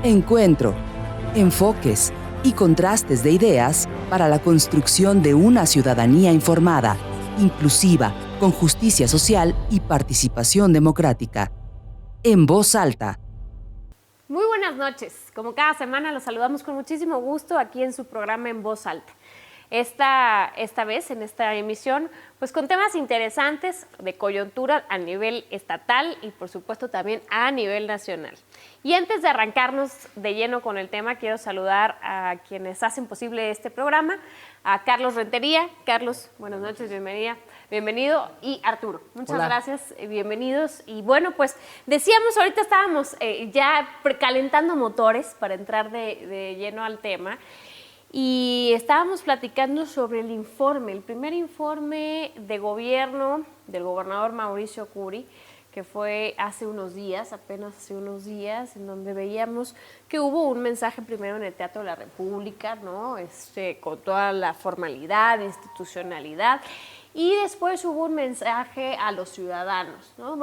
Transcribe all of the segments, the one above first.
Encuentro, enfoques y contrastes de ideas para la construcción de una ciudadanía informada, inclusiva, con justicia social y participación democrática. En Voz Alta. Muy buenas noches. Como cada semana los saludamos con muchísimo gusto aquí en su programa En Voz Alta. Esta vez, en esta emisión, pues con temas interesantes de coyuntura a nivel estatal y por supuesto también a nivel nacional. Y antes de arrancarnos de lleno con el tema, quiero saludar a quienes hacen posible este programa, a Carlos Rentería. Carlos, buenas noches, bienvenido, y Arturo. Muchas gracias, bienvenidos. Y bueno, pues decíamos, ahorita estábamos ya precalentando motores para entrar de lleno al tema. Y estábamos platicando sobre el informe, el primer informe de gobierno del gobernador Mauricio Curi, que fue hace unos días, apenas hace unos días, en donde veíamos que hubo un mensaje primero en el Teatro de la República, ¿no? Con toda la formalidad, institucionalidad, y después hubo un mensaje a los ciudadanos, ¿no?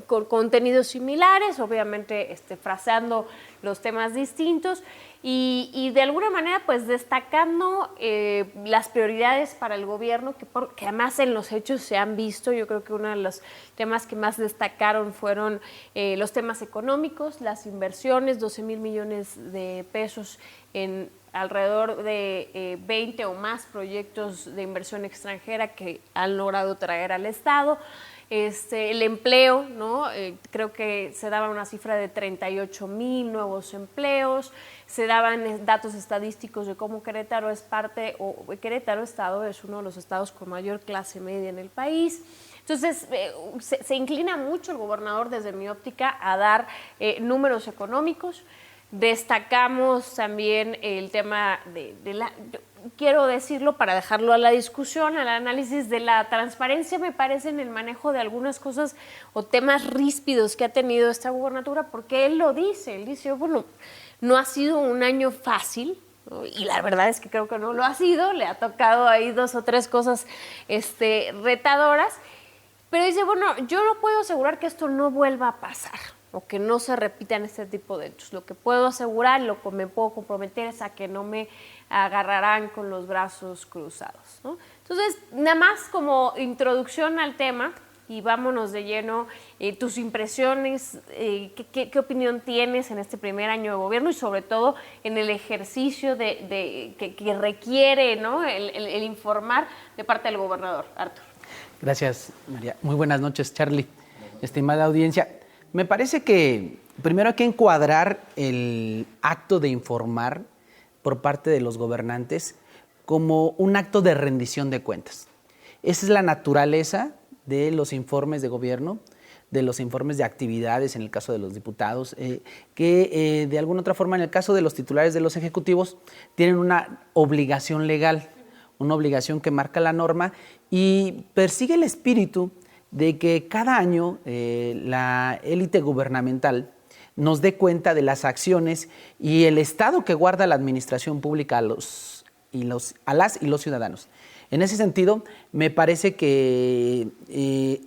Con contenidos similares, obviamente fraseando los temas distintos y de alguna manera pues destacando las prioridades para el gobierno que además en los hechos se han visto. Yo creo que uno de los temas que más destacaron fueron los temas económicos, las inversiones, 12,000 millones de pesos en alrededor de 20 o más proyectos de inversión extranjera que han logrado traer al Estado. El empleo, ¿no? Creo que se daba una cifra de 38,000 nuevos empleos, se daban datos estadísticos de cómo Querétaro Querétaro Estado es uno de los estados con mayor clase media en el país. Entonces, se inclina mucho el gobernador, desde mi óptica, a dar números económicos. Destacamos también el tema quiero decirlo para dejarlo a la discusión, al análisis de la transparencia, me parece, en el manejo de algunas cosas o temas ríspidos que ha tenido esta gubernatura, porque él dice, bueno, no ha sido un año fácil, ¿no? Y la verdad es que creo que no lo ha sido, le ha tocado ahí 2 o 3 cosas retadoras, pero dice, bueno, yo no puedo asegurar que esto no vuelva a pasar o que no se repitan este tipo de hechos. Lo que puedo asegurar, lo que me puedo comprometer es a que no me agarrarán con los brazos cruzados, ¿no? Entonces, nada más como introducción al tema, y vámonos de lleno, tus impresiones, ¿qué opinión tienes en este primer año de gobierno y sobre todo en el ejercicio que requiere, ¿no? el informar de parte del gobernador? Arturo. Gracias, María. Muy buenas noches, Charlie. Estimada audiencia, me parece que primero hay que encuadrar el acto de informar por parte de los gobernantes como un acto de rendición de cuentas. Esa es la naturaleza de los informes de gobierno, de los informes de actividades en el caso de los diputados, que de alguna otra forma en el caso de los titulares de los ejecutivos tienen una obligación legal, una obligación que marca la norma y persigue el espíritu de que cada año la élite gubernamental nos dé cuenta de las acciones y el estado que guarda la administración pública a las y los ciudadanos. En ese sentido, me parece que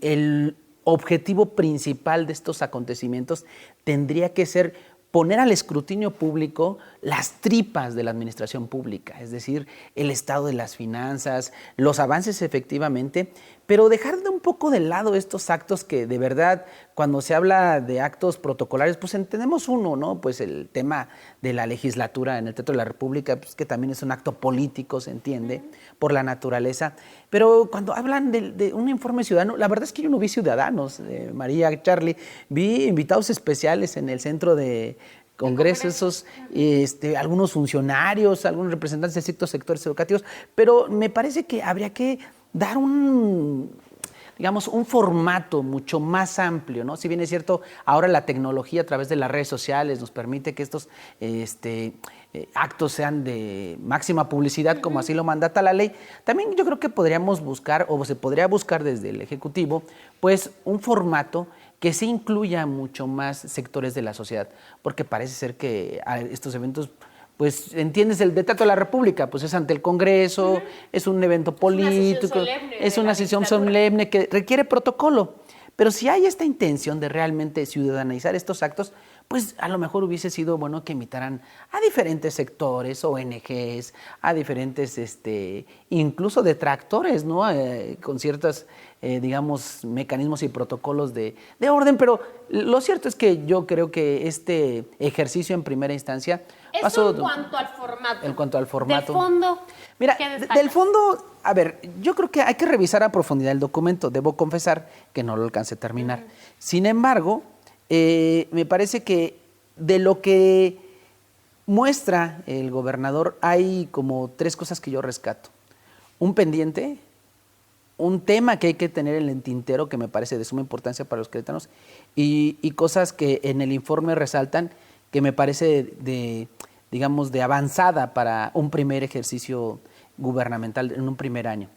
el objetivo principal de estos acontecimientos tendría que ser poner al escrutinio público las tripas de la administración pública, es decir, el estado de las finanzas, los avances efectivamente, pero dejar de un poco de lado estos actos que de verdad, cuando se habla de actos protocolares, pues entendemos uno, ¿no? Pues el tema de la legislatura en el Teatro de la República, pues que también es un acto político, se entiende, por la naturaleza. Pero cuando hablan de un informe ciudadano, la verdad es que yo no vi ciudadanos, María, Charlie, vi invitados especiales en el centro de congresos, algunos funcionarios, algunos representantes de ciertos sectores educativos, pero me parece que habría que dar un formato mucho más amplio, ¿no? Si bien es cierto, ahora la tecnología a través de las redes sociales nos permite que estos actos sean de máxima publicidad, como así lo mandata la ley, también yo creo que podríamos buscar, o se podría buscar desde el Ejecutivo, pues un formato que sí incluya mucho más sectores de la sociedad, porque parece ser que a estos eventos, pues, entiendes, el Teatro de la República, pues es ante el Congreso, es un evento político, es una sesión solemne que requiere protocolo. Pero si hay esta intención de realmente ciudadanizar estos actos, pues a lo mejor hubiese sido bueno que invitaran a diferentes sectores, ONGs, a diferentes, incluso detractores, ¿no? Con ciertos, digamos, mecanismos y protocolos de orden, pero lo cierto es que yo creo que este ejercicio en primera instancia pasó... Eso en cuanto al formato. En cuanto al formato. Del fondo, mira, ¿qué destacas? del fondo, a ver, yo creo que hay que revisar a profundidad el documento. Debo confesar que no lo alcancé a terminar. Sin embargo, me parece que de lo que muestra el gobernador hay como 3 cosas que yo rescato. Un pendiente, un tema que hay que tener en el tintero que me parece de suma importancia para los queretanos y cosas que en el informe resaltan que me parece digamos, de avanzada para un primer ejercicio gubernamental en un primer año.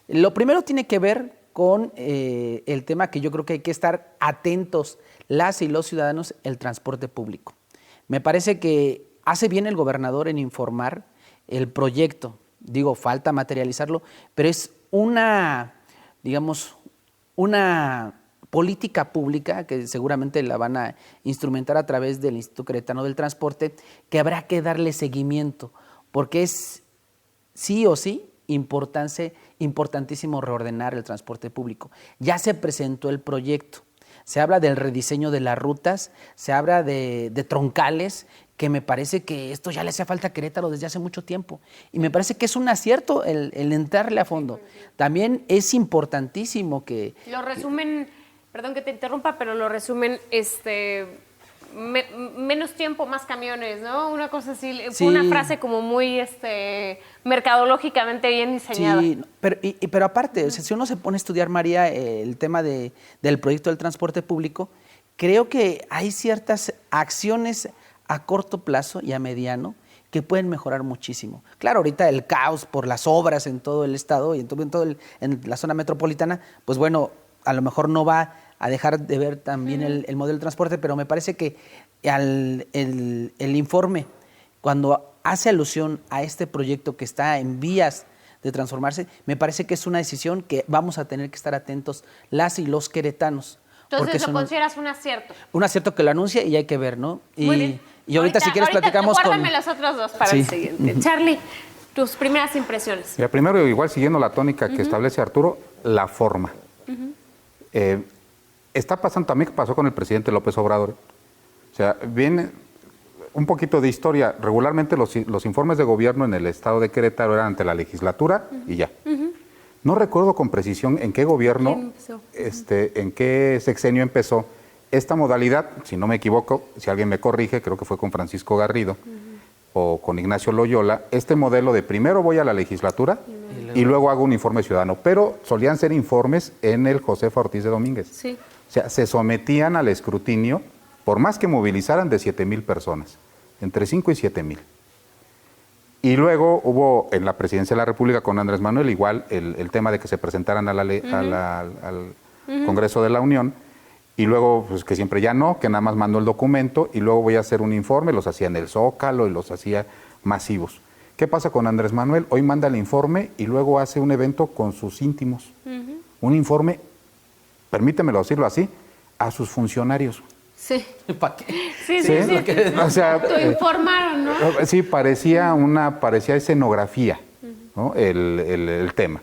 Lo primero tiene que ver con el tema que yo creo que hay que estar atentos las y los ciudadanos, el transporte público. Me parece que hace bien el gobernador en informar el proyecto. Digo, falta materializarlo, pero es una, digamos, una política pública que seguramente la van a instrumentar a través del Instituto Queretano del Transporte, que habrá que darle seguimiento, porque es sí o sí importantísimo reordenar el transporte público. Ya se presentó el proyecto, se habla del rediseño de las rutas, se habla de troncales, que me parece que esto ya le hacía falta a Querétaro desde hace mucho tiempo. Y me parece que es un acierto el entrarle a fondo. También es importantísimo que... Lo resumen, perdón que te interrumpa, pero lo resumen menos tiempo, más camiones, ¿no? Una cosa así, Sí. fue una frase como muy mercadológicamente bien diseñada. Sí, pero aparte, o sea, si uno se pone a estudiar, María, el tema del proyecto del transporte público, creo que hay ciertas acciones a corto plazo y a mediano que pueden mejorar muchísimo. Claro, ahorita el caos por las obras en todo el estado y en la zona metropolitana, pues bueno, a lo mejor no va a dejar de ver también el modelo de transporte, pero me parece que el informe, cuando hace alusión a este proyecto que está en vías de transformarse, me parece que es una decisión que vamos a tener que estar atentos las y los queretanos. Entonces lo consideras un acierto. Un acierto que lo anuncia y hay que ver, ¿no? Muy bien. Y ahorita si quieres platicamos guárdame los otros 2 para el siguiente. Charlie, tus primeras impresiones. Mira, primero, igual siguiendo la tónica que establece Arturo, la forma. Está pasando también que pasó con el presidente López Obrador. O sea, viene un poquito de historia. Regularmente los informes de gobierno en el estado de Querétaro eran ante la legislatura y ya. No recuerdo con precisión en qué gobierno, en qué sexenio empezó esta modalidad. Si no me equivoco, si alguien me corrige, creo que fue con Francisco Garrido o con Ignacio Loyola, este modelo de primero voy a la legislatura y luego hago un informe ciudadano. Pero solían ser informes en el Josefa Ortiz de Domínguez. Sí. O sea, se sometían al escrutinio, por más que movilizaran, de 7,000 personas, entre 5 y 7,000. Y luego hubo en la Presidencia de la República con Andrés Manuel igual el tema de que se presentaran al Congreso de la Unión, y luego pues que siempre ya no, que nada más mandó el documento, y luego voy a hacer un informe, los hacía en el Zócalo y los hacía masivos. ¿Qué pasa con Andrés Manuel? Hoy manda el informe y luego hace un evento con sus íntimos. Un informe, permítemelo decirlo así, a sus funcionarios. Sí. ¿Para qué? Sí. O sea, informaron, ¿no? Sí, parecía escenografía, ¿no? el tema.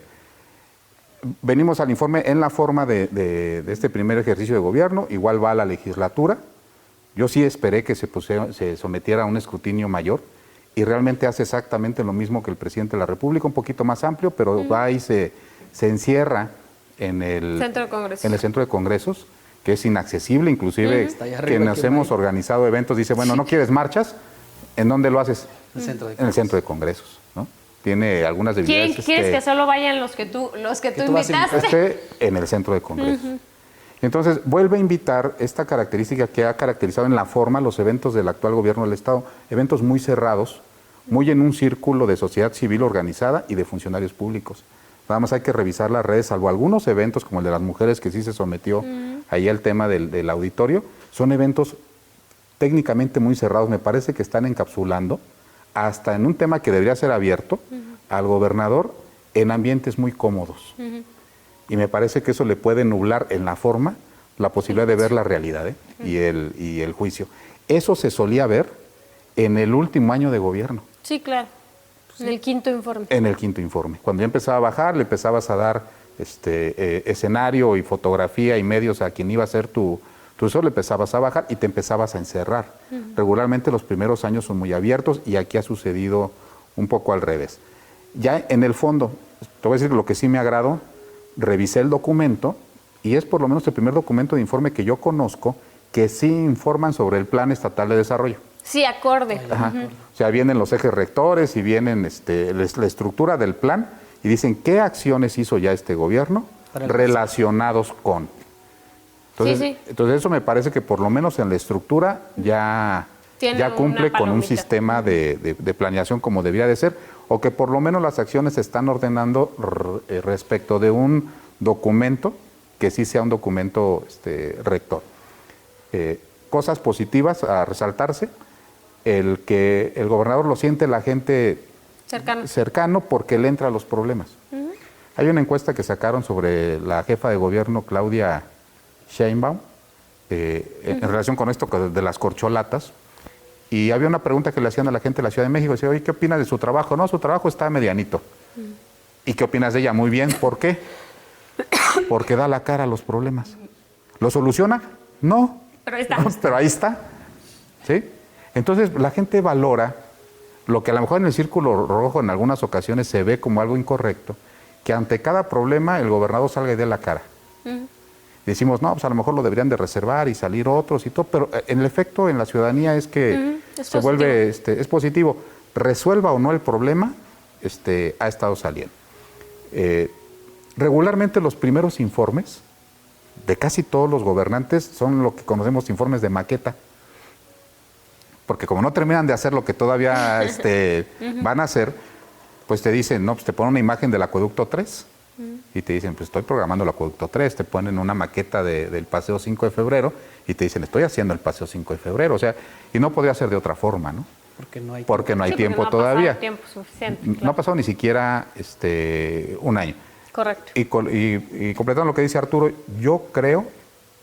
Venimos al informe en la forma de este primer ejercicio de gobierno, igual va a la legislatura. Yo sí esperé que se sometiera a un escrutinio mayor y realmente hace exactamente lo mismo que el presidente de la República, un poquito más amplio, pero va y se encierra en el centro de congresos, que es inaccesible, inclusive quienes hemos organizado eventos, dice, bueno, ¿no quieres marchas? ¿En dónde lo haces? En el centro de congresos, ¿no? Tiene algunas debilidades. ¿Quieres que solo vayan los que tú invitaste? En el centro de congresos. Entonces, vuelve a invitar esta característica que ha caracterizado en la forma los eventos del actual gobierno del Estado, eventos muy cerrados, muy en un círculo de sociedad civil organizada y de funcionarios públicos. Nada más hay que revisar las redes, salvo algunos eventos como el de las mujeres que sí se sometió ahí al tema del auditorio, son eventos técnicamente muy cerrados, me parece que están encapsulando hasta en un tema que debería ser abierto al gobernador en ambientes muy cómodos. Y me parece que eso le puede nublar en la forma la posibilidad de ver la realidad y el juicio. Eso se solía ver en el último año de gobierno. Sí, claro. En el quinto informe. En el quinto informe. Cuando ya empezaba a bajar, le empezabas a dar escenario y fotografía y medios a quien iba a ser tu uso, le empezabas a bajar y te empezabas a encerrar. Regularmente los primeros años son muy abiertos y aquí ha sucedido un poco al revés. Ya en el fondo, te voy a decir lo que sí me agradó, revisé el documento y es por lo menos el primer documento de informe que yo conozco que sí informan sobre el Plan Estatal de Desarrollo. Sí, acorde. Ajá. O sea, vienen los ejes rectores y vienen la estructura del plan y dicen qué acciones hizo ya este gobierno relacionados con. Entonces, entonces eso me parece que por lo menos en la estructura ya cumple con un sistema de planeación como debía de ser, o que por lo menos las acciones se están ordenando respecto de un documento que sí sea un documento rector. Cosas positivas a resaltarse, el que el gobernador lo siente la gente cercano porque le entra a los problemas. Hay una encuesta que sacaron sobre la jefa de gobierno, Claudia Sheinbaum, en relación con esto de las corcholatas, y había una pregunta que le hacían a la gente de la Ciudad de México, decía, oye, ¿qué opinas de su trabajo? No, su trabajo está medianito. ¿Y qué opinas de ella? Muy bien, ¿por qué? Porque da la cara a los problemas. ¿Lo soluciona? No. Pero ahí está. Pero ahí está. ¿Sí? Entonces, la gente valora lo que a lo mejor en el círculo rojo en algunas ocasiones se ve como algo incorrecto, que ante cada problema el gobernador salga y dé la cara. Decimos, no, pues a lo mejor lo deberían de reservar y salir otros y todo, pero en el efecto en la ciudadanía es que se vuelve, es positivo. Resuelva o no el problema, ha estado saliendo. Regularmente los primeros informes de casi todos los gobernantes son lo que conocemos informes de maqueta, porque como no terminan de hacer lo que todavía van a hacer, pues te dicen, no, pues te ponen una imagen del acueducto 3 y te dicen, pues estoy programando el acueducto 3, te ponen una maqueta del Paseo 5 de Febrero y te dicen, estoy haciendo el Paseo 5 de Febrero, o sea, y no podría ser de otra forma, ¿no? Porque no hay tiempo todavía. Tiempo suficiente, claro. No ha pasado ni siquiera un año. Correcto. Y completando lo que dice Arturo, yo creo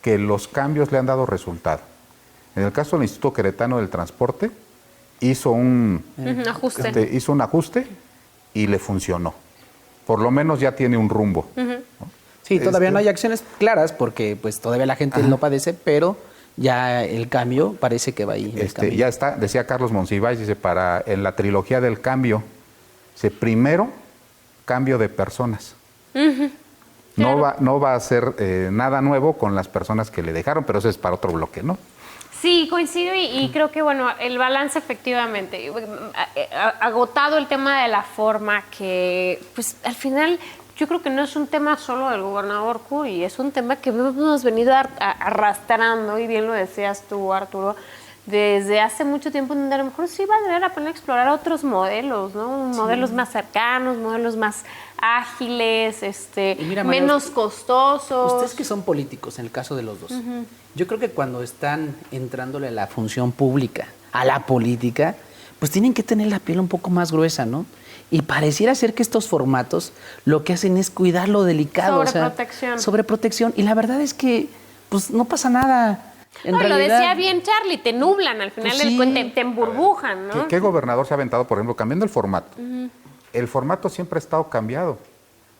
que los cambios le han dado resultado. En el caso del Instituto Queretano del Transporte, hizo un ajuste y le funcionó. Por lo menos ya tiene un rumbo. ¿No? Sí, todavía no hay acciones claras porque pues todavía la gente lo padece, pero ya el cambio parece que va ahí. Ya está, decía Carlos Monsiváis, dice, en la trilogía del cambio, dice, primero, cambio de personas. No va a hacer nada nuevo con las personas que le dejaron, pero eso es para otro bloque, ¿no? Sí, coincido y creo que, bueno, el balance efectivamente, agotado el tema de la forma, que pues al final yo creo que no es un tema solo del gobernador Curi, es un tema que hemos venido arrastrando, y bien lo decías tú, Arturo, desde hace mucho tiempo, donde a lo mejor sí valdría la pena explorar otros modelos, ¿no? Modelos más cercanos, modelos más ágiles, mira, menos costosos. Ustedes que son políticos, en el caso de los dos, yo creo que cuando están entrándole a la función pública, a la política, pues tienen que tener la piel un poco más gruesa, ¿no? Y pareciera ser que estos formatos lo que hacen es cuidar lo delicado. Sobreprotección. Sobreprotección. Y la verdad es que pues no pasa nada. No, realidad, lo decía bien Charlie, te nublan al final del cuento, te emburbujan, ¿no? ¿Qué gobernador se ha aventado, por ejemplo, cambiando el formato? El formato siempre ha estado cambiado.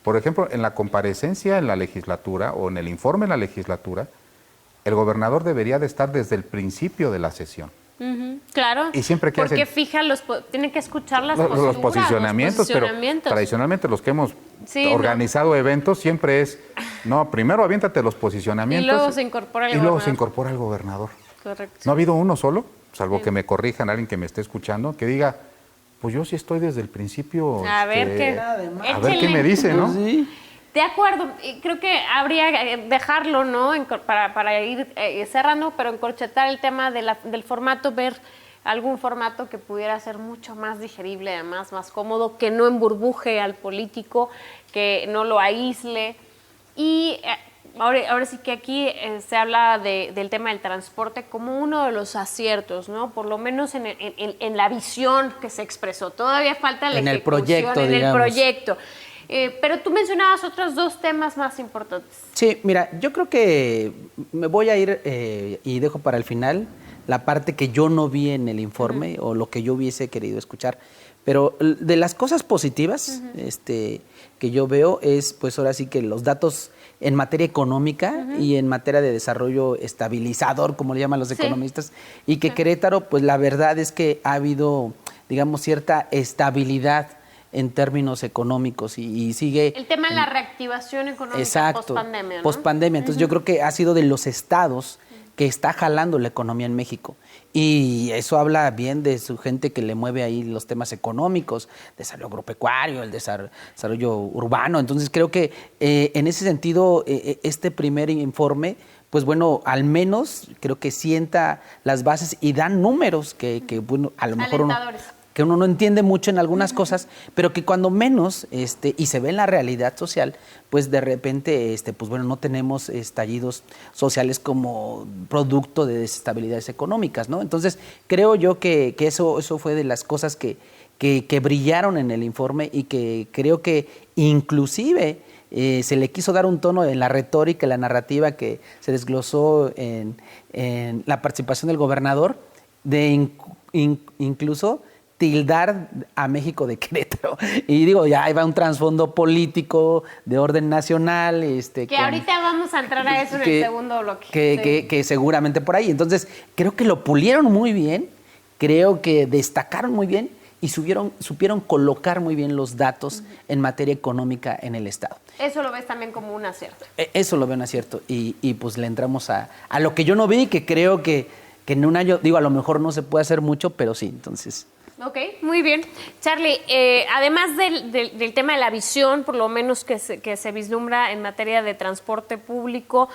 Por ejemplo, en la comparecencia en la legislatura o en el informe en la legislatura, el gobernador debería de estar desde el principio de la sesión. Claro, y siempre que porque fija, tienen que escuchar las los posicionamientos, pero tradicionalmente los que hemos organizado eventos siempre es, no, primero aviéntate los posicionamientos y luego se incorpora el gobernador. Correcto. No ha habido uno solo, salvo que me corrijan alguien que me esté escuchando, que diga, pues yo sí estoy desde el principio. A ver qué me dice, ¿no? Sí. De acuerdo, creo que habría que dejarlo, ¿no? Para ir cerrando, pero encorchetar el tema del formato, ver algún formato que pudiera ser mucho más digerible, además más cómodo, que no emburbuje al político, que no lo aísle. Y ahora sí que aquí se habla del tema del transporte como uno de los aciertos, ¿no? Por lo menos en la visión que se expresó. Todavía falta la ejecución en el proyecto. Pero tú mencionabas otros dos temas más importantes. Sí, mira, yo creo que me voy a ir y dejo para el final la parte que yo no vi en el informe o lo que yo hubiese querido escuchar. Pero de las cosas positivas que yo veo es, pues ahora sí que los datos en materia económica y en materia de desarrollo estabilizador, como le llaman los economistas, y que Querétaro, pues la verdad es que ha habido, digamos, cierta estabilidad en términos económicos y sigue... El tema de la reactivación económica post-pandemia, ¿no? Post-pandemia. Entonces yo creo que ha sido de los estados que está jalando la economía en México. Y eso habla bien de su gente que le mueve ahí los temas económicos, desarrollo agropecuario, el desarrollo urbano. Entonces creo que en ese sentido este primer informe, pues bueno, al menos creo que sienta las bases y dan números que bueno, a lo mejor que uno no entiende mucho en algunas cosas, pero que cuando menos, y se ve en la realidad social, pues de repente, pues bueno, no tenemos estallidos sociales como producto de desestabilidades económicas, ¿no? Entonces, creo yo que eso fue de las cosas que brillaron en el informe y que creo que inclusive se le quiso dar un tono en la retórica, en la narrativa que se desglosó en la participación del gobernador, de incluso tildar a México de Querétaro. Y digo, ya ahí va un trasfondo político de orden nacional. Que ahorita vamos a entrar a eso en el segundo bloque. Que seguramente por ahí. Entonces, creo que lo pulieron muy bien, creo que destacaron muy bien y supieron colocar muy bien los datos en materia económica en el Estado. Eso lo ves también como un acierto. Eso lo veo un acierto. Y pues le entramos a lo que yo no vi, que creo que en un año, digo, a lo mejor no se puede hacer mucho, pero sí, entonces... Ok, muy bien. Charlie, además del tema de la visión, por lo menos que se vislumbra en materia de transporte público,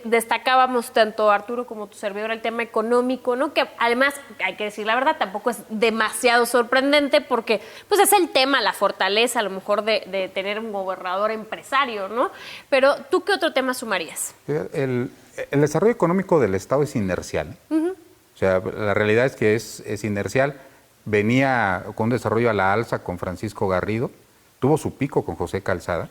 destacábamos tanto Arturo como tu servidor el tema económico, ¿no? Que además, hay que decir la verdad, tampoco es demasiado sorprendente porque pues es el tema, la fortaleza a lo mejor de tener un gobernador empresario, ¿no? Pero ¿tú qué otro tema sumarías? El desarrollo económico del Estado es inercial. O sea, la realidad es que es inercial. Venía con un desarrollo a la alza con Francisco Garrido, tuvo su pico con José Calzada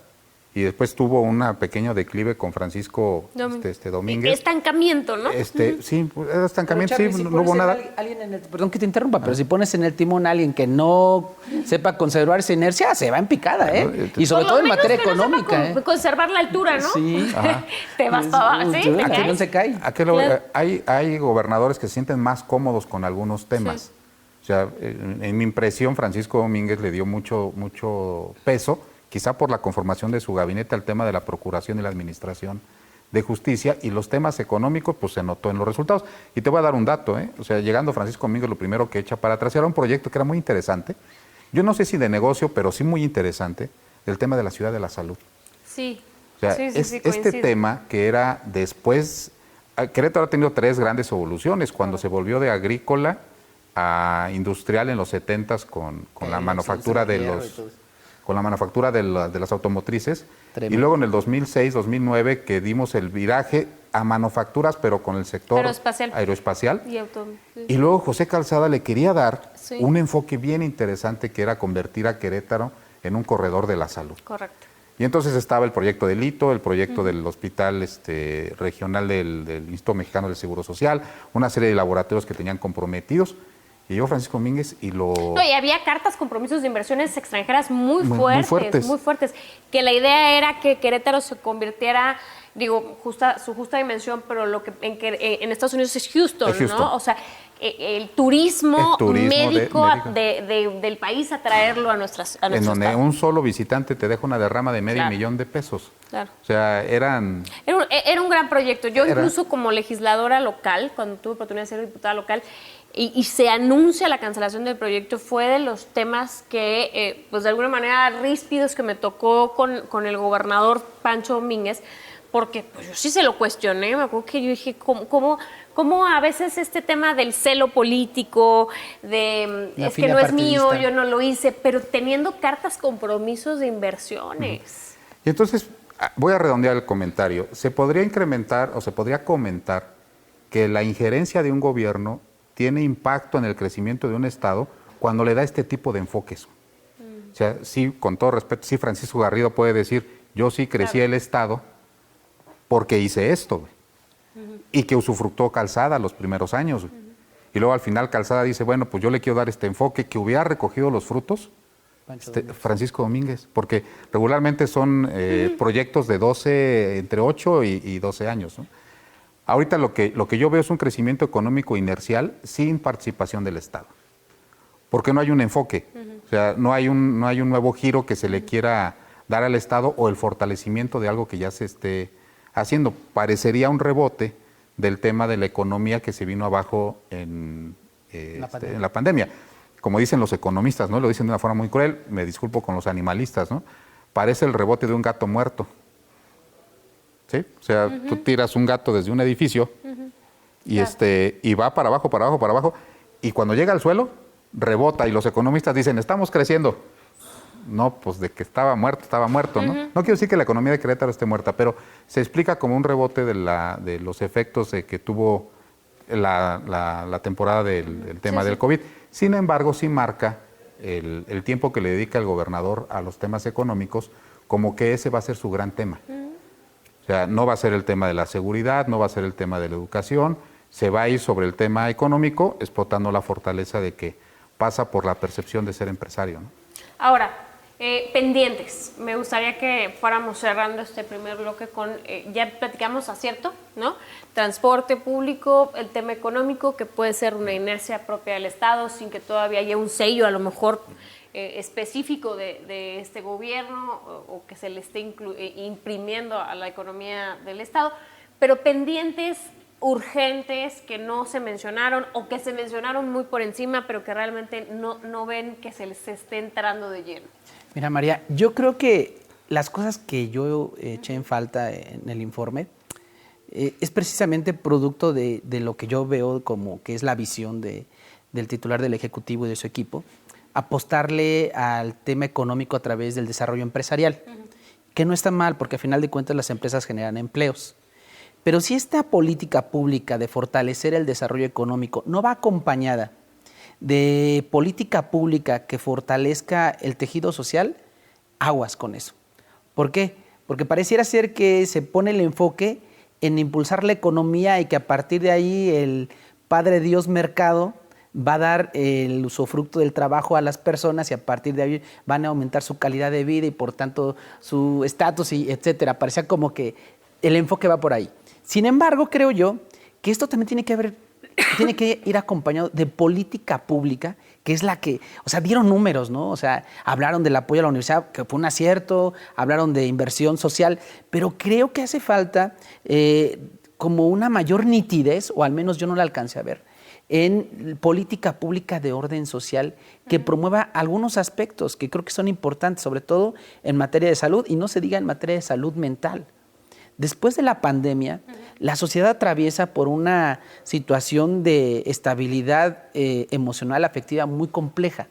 y después tuvo un pequeño declive con Francisco Domínguez. Estancamiento, ¿no? Sí, estancamiento, Charlie, sí, no hubo nada. Perdón que te interrumpa, pero si pones en el timón a alguien que no sepa conservar esa inercia, se va en picada, ¿eh? Y sobre todo en materia económica. No conservar la altura, ¿no? Sí. Te vas para abajo, ¿sí? Aquí no se cae. Hay gobernadores que se sienten más cómodos con algunos temas. Sí. O sea, en mi impresión, Francisco Domínguez le dio mucho peso, quizá por la conformación de su gabinete, al tema de la procuración y la administración de justicia, y los temas económicos, pues se notó en los resultados. Y te voy a dar un dato, O sea, llegando Francisco Domínguez, lo primero que echa para atrás era un proyecto que era muy interesante, yo no sé si de negocio, pero sí muy interesante, el tema de la ciudad de la salud. Sí. O sea, este tema que era después, Querétaro ha tenido 3 grandes evoluciones, cuando se volvió de agrícola a industrial en los 70s con la manufactura de las automotrices. Tremendo. Y luego en el 2006-2009 que dimos el viraje a manufacturas, pero con el sector aeroespacial. Y luego José Calzada le quería dar un enfoque bien interesante, que era convertir a Querétaro en un corredor de la salud. Correcto. Y entonces estaba el proyecto del ITO, el proyecto del Hospital Regional del Instituto Mexicano del Seguro Social, una serie de laboratorios que tenían comprometidos. Y llegó Francisco Domínguez y No, y había cartas, compromisos de inversiones extranjeras muy fuertes. Que la idea era que Querétaro se convirtiera, digo, su justa dimensión, pero lo que en Estados Unidos es Houston, ¿no? O sea, el turismo médico del país, a traerlo a nuestras en donde estado. Un solo visitante te deja una derrama de medio millón de pesos. Claro. O sea, era un gran proyecto. Yo incluso como legisladora local, cuando tuve oportunidad de ser diputada local, y se anuncia la cancelación del proyecto, fue de los temas que, pues de alguna manera, ríspidos que me tocó con el gobernador Pancho Domínguez, porque pues yo sí se lo cuestioné. Me acuerdo que yo dije, ¿cómo a veces este tema del celo político, es que no es mío, yo no lo hice, pero teniendo cartas, compromisos de inversiones? Y entonces, voy a redondear el comentario. Se podría incrementar o se podría comentar que la injerencia de un gobierno tiene impacto en el crecimiento de un Estado cuando le da este tipo de enfoques. O sea, sí, con todo respeto, sí, Francisco Garrido puede decir, yo sí crecí el Estado porque hice esto. y que usufructó Calzada los primeros años. Y luego al final Calzada dice, bueno, pues yo le quiero dar este enfoque, que hubiera recogido los frutos Francisco Domínguez, porque regularmente son proyectos de 12, entre 8 y 12 años, ¿no? Ahorita lo que yo veo es un crecimiento económico inercial sin participación del Estado, porque no hay un enfoque, o sea, no hay un nuevo giro que se le quiera dar al Estado o el fortalecimiento de algo que ya se esté haciendo. Parecería un rebote del tema de la economía que se vino abajo en la pandemia. Como dicen los economistas, ¿no? Lo dicen de una forma muy cruel, me disculpo con los animalistas, ¿no? Parece el rebote de un gato muerto. ¿Sí? O sea, tú tiras un gato desde un edificio y, y va para abajo, para abajo, para abajo, y cuando llega al suelo, rebota, y los economistas dicen, estamos creciendo. No, pues de que estaba muerto, ¿no? No quiero decir que la economía de Querétaro esté muerta, pero se explica como un rebote de los efectos que tuvo la temporada del tema del COVID. Sin embargo, sí marca el tiempo que le dedica el gobernador a los temas económicos, como que ese va a ser su gran tema. O sea, no va a ser el tema de la seguridad, no va a ser el tema de la educación, se va a ir sobre el tema económico, explotando la fortaleza de que pasa por la percepción de ser empresario, ¿no? Ahora, pendientes. Me gustaría que fuéramos cerrando este primer bloque con, ya platicamos acierto, ¿no? Transporte público, el tema económico, que puede ser una inercia propia del Estado, sin que todavía haya un sello a lo mejor específico de este gobierno o que se le esté imprimiendo a la economía del Estado, pero pendientes urgentes que no se mencionaron o que se mencionaron muy por encima, pero que realmente no ven que se les esté entrando de lleno. Mira, María, yo creo que las cosas que yo eché en falta en el informe es precisamente producto de lo que yo veo como que es la visión del titular del Ejecutivo y de su equipo, apostarle al tema económico a través del desarrollo empresarial, que no está mal porque al final de cuentas las empresas generan empleos. Pero si esta política pública de fortalecer el desarrollo económico no va acompañada de política pública que fortalezca el tejido social, aguas con eso. ¿Por qué? Porque pareciera ser que se pone el enfoque en impulsar la economía y que a partir de ahí el Padre Dios Mercado va a dar el usufructo del trabajo a las personas y a partir de ahí van a aumentar su calidad de vida y por tanto su estatus y etcétera. Parecía como que el enfoque va por ahí. Sin embargo, creo yo que esto también tiene que ir acompañado de política pública, que es la que, o sea, dieron números, ¿no? O sea, hablaron del apoyo a la universidad, que fue un acierto, hablaron de inversión social, pero creo que hace falta como una mayor nitidez, o al menos yo no la alcancé a ver, en política pública de orden social que promueva algunos aspectos que creo que son importantes, sobre todo en materia de salud, y no se diga en materia de salud mental. Después de la pandemia, la sociedad atraviesa por una situación de estabilidad emocional, afectiva muy compleja.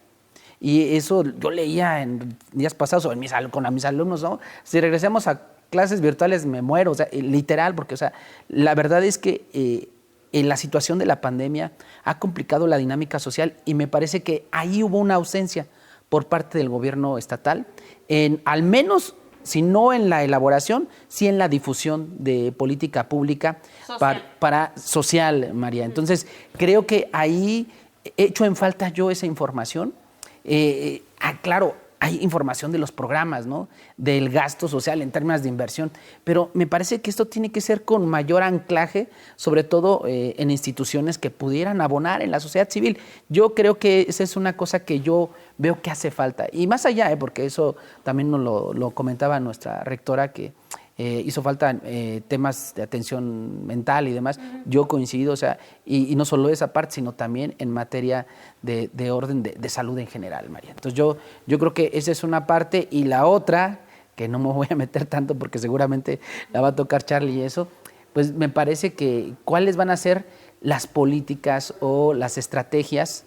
Y eso yo leía en días pasados o con mis alumnos, ¿no? Si regresamos a clases virtuales me muero, o sea, literal, porque o sea, la verdad es que en la situación de la pandemia ha complicado la dinámica social y me parece que ahí hubo una ausencia por parte del gobierno estatal, al menos, si no en la elaboración, sí en la difusión de política pública para social, María. Entonces, creo que ahí he hecho en falta yo esa información. Claro, hay información de los programas, ¿no? Del gasto social en términos de inversión, pero me parece que esto tiene que ser con mayor anclaje, sobre todo en instituciones que pudieran abonar en la sociedad civil. Yo creo que esa es una cosa que yo veo que hace falta. Y más allá, porque eso también nos lo comentaba nuestra rectora, que hizo falta temas de atención mental y demás. Yo coincido, o sea, y no solo esa parte, sino también en materia de orden de salud en general, María. Entonces yo creo que esa es una parte, y la otra, que no me voy a meter tanto porque seguramente la va a tocar Charlie y eso, pues me parece que cuáles van a ser las políticas o las estrategias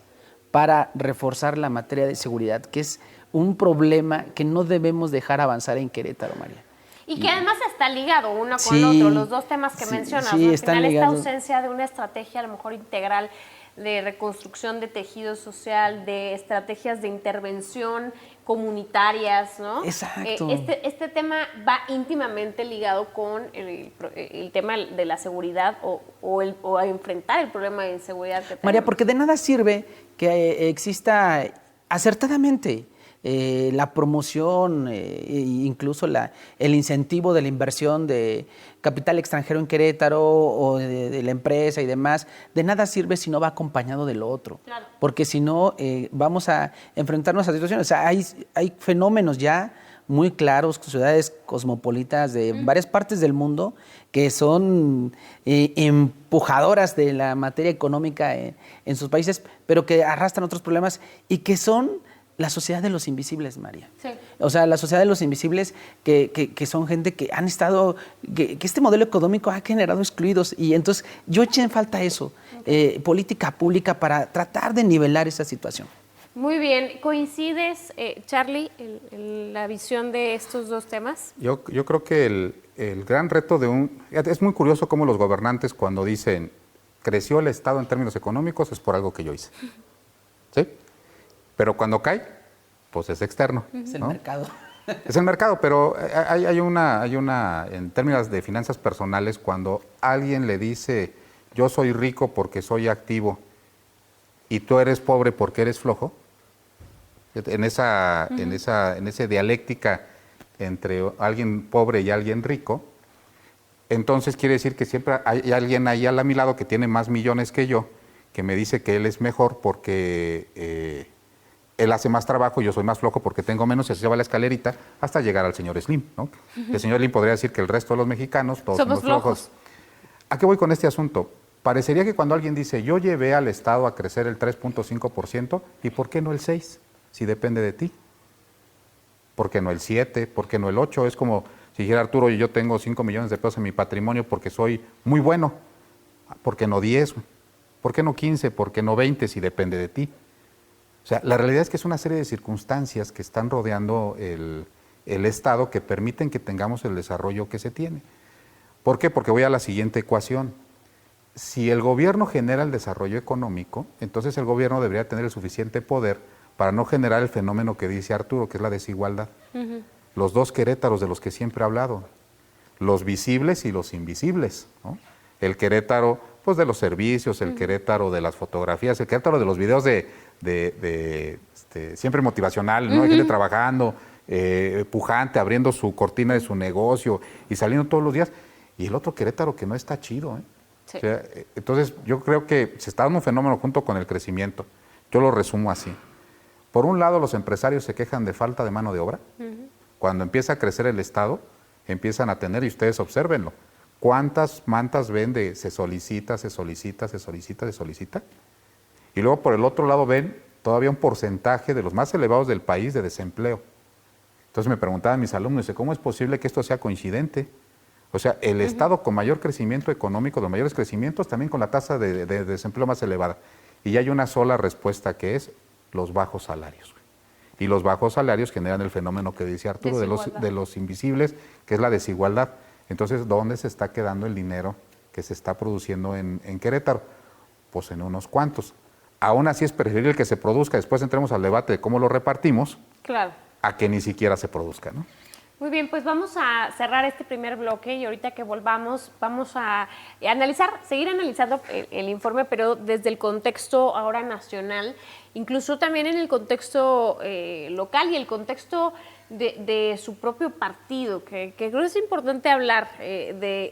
para reforzar la materia de seguridad, que es un problema que no debemos dejar avanzar en Querétaro, María. Y que además está ligado uno con otro, los dos temas que mencionas, sí, ¿no? Al final ligados. Esta ausencia de una estrategia a lo mejor integral de reconstrucción de tejido social, de estrategias de intervención comunitarias, ¿no? Exacto. Este tema va íntimamente ligado con el tema de la seguridad o a enfrentar el problema de inseguridad que tenemos. María, porque de nada sirve que exista acertadamente la promoción, incluso el incentivo de la inversión de capital extranjero en Querétaro o de la empresa y demás. De nada sirve si no va acompañado de lo otro. Claro. Porque si no, vamos a enfrentarnos a situaciones. O sea, hay fenómenos ya muy claros, ciudades cosmopolitas de varias partes del mundo que son empujadoras de la materia económica en sus países, pero que arrastran otros problemas y que son la sociedad de los invisibles, María. Sí. O sea, la sociedad de los invisibles que son gente que han estado, que este modelo económico ha generado excluidos y entonces yo eché en falta eso, política pública para tratar de nivelar esa situación. Muy bien. ¿Coincides, Charlie, en la visión de estos dos temas? Yo creo que el gran reto es muy curioso cómo los gobernantes cuando dicen creció el Estado en términos económicos es por algo que yo hice. ¿Sí? Pero cuando cae, pues es externo. Es el ¿no? mercado. Es el mercado, pero hay una, en términos de finanzas personales, cuando alguien le dice, yo soy rico porque soy activo y tú eres pobre porque eres flojo, en esa dialéctica entre alguien pobre y alguien rico, entonces quiere decir que siempre hay alguien ahí a mi lado que tiene más millones que yo, que me dice que él es mejor porque él hace más trabajo, yo soy más flojo porque tengo menos, y así se va la escalerita hasta llegar al señor Slim, ¿no? El señor Slim podría decir que el resto de los mexicanos todos somos flojos. ¿A qué voy con este asunto? Parecería que cuando alguien dice, yo llevé al Estado a crecer el 3.5%, ¿y por qué no el 6%? Si depende de ti. ¿Por qué no el 7%? ¿Por qué no el 8%? Es como si dijera Arturo, yo tengo 5 millones de pesos en mi patrimonio porque soy muy bueno. ¿Por qué no 10%? ¿Por qué no 15%? ¿Por qué no 20% si depende de ti? O sea, la realidad es que es una serie de circunstancias que están rodeando el Estado que permiten que tengamos el desarrollo que se tiene. ¿Por qué? Porque voy a la siguiente ecuación. Si el gobierno genera el desarrollo económico, entonces el gobierno debería tener el suficiente poder para no generar el fenómeno que dice Arturo, que es la desigualdad. Los dos Querétaros de los que siempre he hablado, los visibles y los invisibles, ¿no? El Querétaro, pues, de los servicios, el Querétaro de las fotografías, el Querétaro de los videos siempre motivacional, ¿no? Hay gente trabajando, pujante, abriendo su cortina de su negocio y saliendo todos los días. Y el otro Querétaro que no está chido, ¿eh? Sí. O sea, entonces, yo creo que se está dando un fenómeno junto con el crecimiento. Yo lo resumo así. Por un lado, los empresarios se quejan de falta de mano de obra. Cuando empieza a crecer el Estado, empiezan a tener, y ustedes obsérvenlo, ¿cuántas mantas vende? Se solicita, se solicita, se solicita, se solicita. Y luego por el otro lado ven todavía un porcentaje de los más elevados del país de desempleo. Entonces me preguntaban mis alumnos, ¿cómo es posible que esto sea coincidente? O sea, el Estado con mayor crecimiento económico, los mayores crecimientos, también con la tasa de desempleo más elevada. Y hay una sola respuesta que es los bajos salarios. Y los bajos salarios generan el fenómeno que dice Arturo de los invisibles, que es la desigualdad. Entonces, ¿dónde se está quedando el dinero que se está produciendo en Querétaro? Pues en unos cuantos. Aún así es preferible que se produzca, después entremos al debate de cómo lo repartimos, Claro. a que ni siquiera se produzca, ¿no? Muy bien, pues vamos a cerrar este primer bloque y ahorita que volvamos vamos a seguir analizando el informe, pero desde el contexto ahora nacional, incluso también en el contexto local y el contexto de su propio partido, que creo que es importante hablar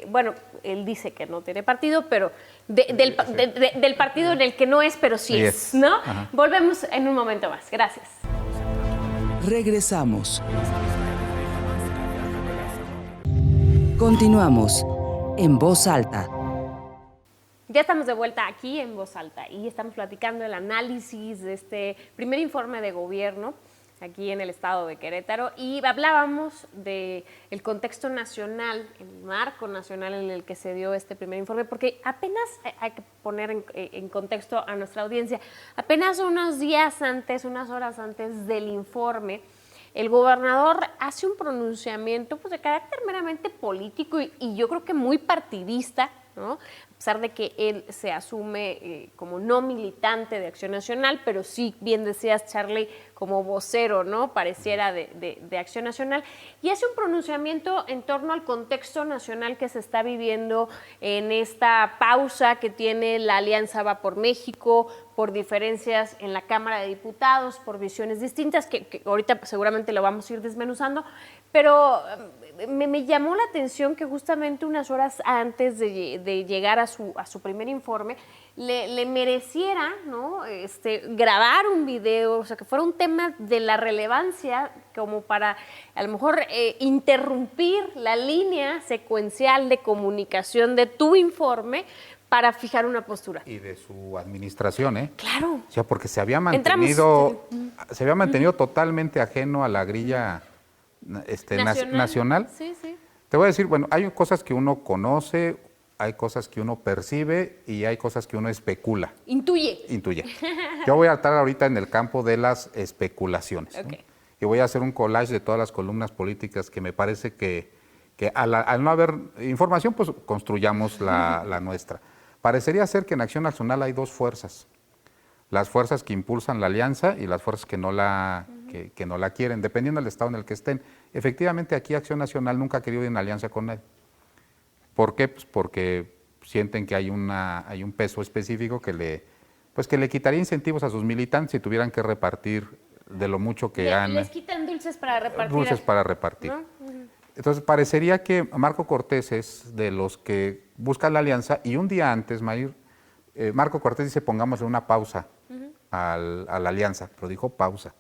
bueno, él dice que no tiene partido, pero del partido en el que no es, pero sí es, ¿no? Ajá. Volvemos en un momento más. Gracias. Regresamos. Continuamos en Voz Alta. Ya estamos de vuelta aquí en Voz Alta y estamos platicando el análisis de este primer informe de gobierno aquí en el estado de Querétaro y hablábamos del contexto nacional, el marco nacional en el que se dio este primer informe, porque apenas hay que poner en contexto a nuestra audiencia, apenas unos días antes, unas horas antes del informe, el gobernador hace un pronunciamiento pues, de carácter meramente político y yo creo que muy partidista, ¿no? pesar de que él se asume como no militante de Acción Nacional, pero sí, bien decías, Charlie, como vocero, ¿no? Pareciera de Acción Nacional, y hace un pronunciamiento en torno al contexto nacional que se está viviendo en esta pausa que tiene la Alianza Va por México, por diferencias en la Cámara de Diputados, por visiones distintas, que ahorita seguramente lo vamos a ir desmenuzando, pero me llamó la atención que justamente unas horas antes de llegar a su primer informe, le mereciera, ¿no? Grabar un video, o sea, que fuera un tema de la relevancia como para a lo mejor interrumpir la línea secuencial de comunicación de tu informe para fijar una postura. Y de su administración, ¿eh? Claro. O sea, porque se había mantenido totalmente ajeno a la grilla nacional. Sí, sí. Te voy a decir, bueno, hay cosas que uno conoce, hay cosas que uno percibe y hay cosas que uno especula. Intuye. Yo voy a estar ahorita en el campo de las especulaciones. Okay. ¿No? Y voy a hacer un collage de todas las columnas políticas que me parece que al no haber información, pues construyamos la nuestra. Parecería ser que en Acción Nacional hay dos fuerzas. Las fuerzas que impulsan la alianza y las fuerzas que no la quieren, dependiendo del estado en el que estén. Efectivamente, aquí Acción Nacional nunca ha querido ir en alianza con nadie. ¿Por qué? Pues porque sienten que hay un peso específico que le quitaría incentivos a sus militantes si tuvieran que repartir de lo mucho que han... Les quitan dulces para repartir. Dulces para repartir. ¿No? Entonces, parecería que Marco Cortés es de los que buscan la alianza y un día antes, Mayr, Marco Cortés dice pongámosle una pausa a la alianza, pero dijo pausa,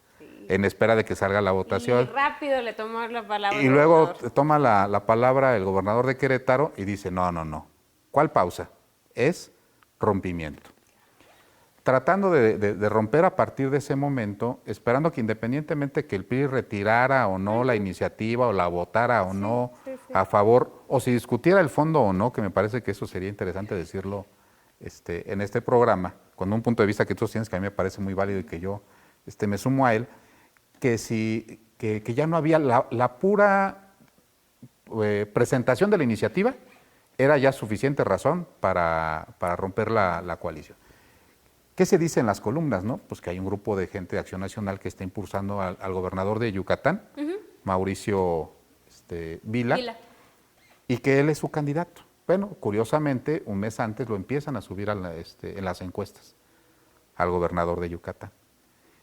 en espera de que salga la votación. Y rápido le tomó la palabra. Y luego toma la palabra el gobernador de Querétaro y dice, no. ¿Cuál pausa? Es rompimiento. Tratando de romper a partir de ese momento, esperando que independientemente que el PRI retirara o no la iniciativa o la votara o no a favor, o si discutiera el fondo o no, que me parece que eso sería interesante decirlo en este programa, con un punto de vista que tú tienes que a mí me parece muy válido y que yo me sumo a él, que ya no había la pura presentación de la iniciativa, era ya suficiente razón para romper la coalición. ¿Qué se dice en las columnas, no? Pues que hay un grupo de gente de Acción Nacional que está impulsando al gobernador de Yucatán, Mauricio Vila, y que él es su candidato. Bueno, curiosamente, un mes antes lo empiezan a subir en las encuestas al gobernador de Yucatán.